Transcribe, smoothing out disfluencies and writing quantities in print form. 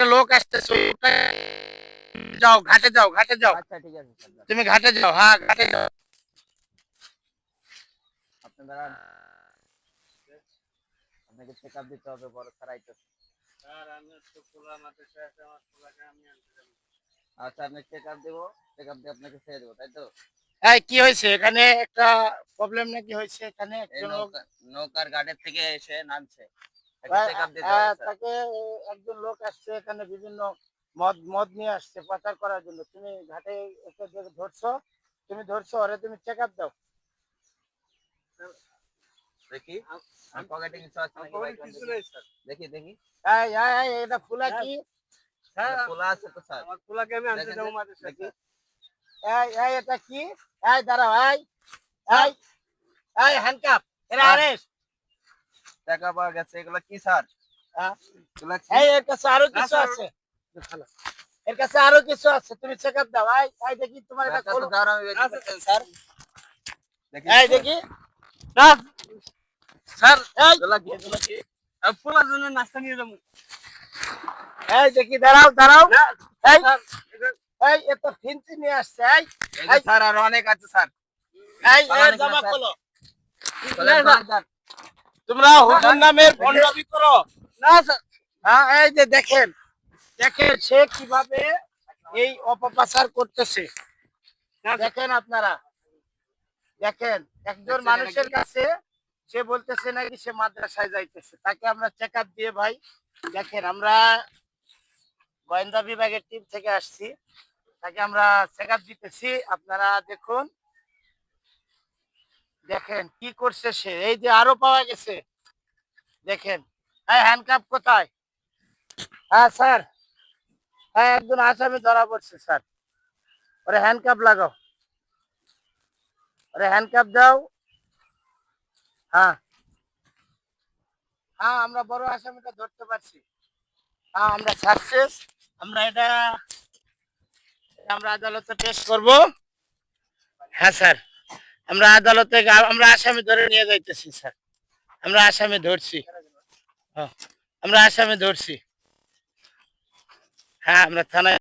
লোক আসতেছে, যাও ঘাটে যাও, ঘাটে যাও। আচ্ছা ঠিক আছে স্যার, তুমি ঘাটে যাও, হ্যাঁ ঘাটে যাও। আপনি দাঁড়ান, আপনাকে চেক আপ দিতে হবে, বড় স্যার আইতেছে। আচ্ছা আপনি চেক আপ দেবো, চেক আপ দিয়ে আপনাকে ছেড়ে দেবো, তাই তো? এই কি হয়েছে এখানে? একটা প্রবলেম নাকি হয়েছে এখানে? এই একজন লোক নৌকার ঘাটের থেকে এসে নামছে, চেক আপ দিতে হবে হ্যাঁ, স্যার। তাকে একজন লোক আসছে এখানে বিভিন্ন মদ মদ নিয়ে আসছে পাচার করার জন্য। তুমি ঘাটে এসে ধরছো, তুমি ধরছো ওরে, তুমি চেক আপ দাও। দেখি পকেটে কিছু আছে নাকি ভাই, দেখি দেখি। এই এই এই, এটা ফুলা কি? খোলা আছে তো স্যার, আমার খোলাকে আমি আনতে যাবো মাঝে সাথে। এই এই, এটা কি? এই দাঁড়াও, এই এই এই, হ্যান্ডকাপ, এরা আরেস্ট। টাকা পাওয়া গেছে, এগুলো কি স্যার? এই এর কাছে আরো কিছু আছে, এর কাছে আরো কিছু আছে, তুমি চেক আপ দাও। এই এই, দেখি তোমার এটা খোলো। স্যার এই দেখি না স্যার, এই ফুলার জন্য নাস্তা নিয়ে যাবো। এই দেখি, দাঁড়াও দাঁড়াও। এই এই, এত ফিনসি নিয়ে আসছে। এই এই স্যার আর অনেক আছে স্যার। এই, জামা খোলো। তোমরা হুজুর নামের ভণ্ডামি করো না স্যার? হ্যাঁ, এই যে দেখেন, দেখেন সে কিভাবে এই অপপ্রচার করতেছে। দেখেন আপনারা, দেখেন একজন মানুষের কাছে সে বলতেছে নাকি সে মাদ্রাসায় যাইতেছে। তাকে আমরা চেক আপ দিয়ে ভাই, দেখেন আমরা গোয়েন্দা বিভাগের টিম থেকে আসছি, তাকে আমরা চেক আপ দিতেছি। আপনারা দেখুন, দেখেন কি করছে সে। এই যে আরো পাওয়া গেছে, দেখেন। এই হ্যান্ডকাপ কোথায়? হ্যাঁ স্যার, হ্যাঁ একজন আসামি ধরা পড়ছে স্যার। ওরে হ্যান্ডকাপ লাগাও, ওরে হ্যান্ডকাপ দাও। হ্যাঁ হ্যাঁ, আমরা বড় আসামিটা ধরতে পারছি। হ্যাঁ আমরা সাকসেস। আমরা এটা আমরা আদালতে পেশ করব। হ্যাঁ স্যার, আমরা আদালতে আমরা আসামি ধরে নিয়ে যাইতেছি স্যার। আমরা আসামি ধরছি। হ্যাঁ, আমরা আসামি ধরছি। হ্যাঁ, আমরা থানায়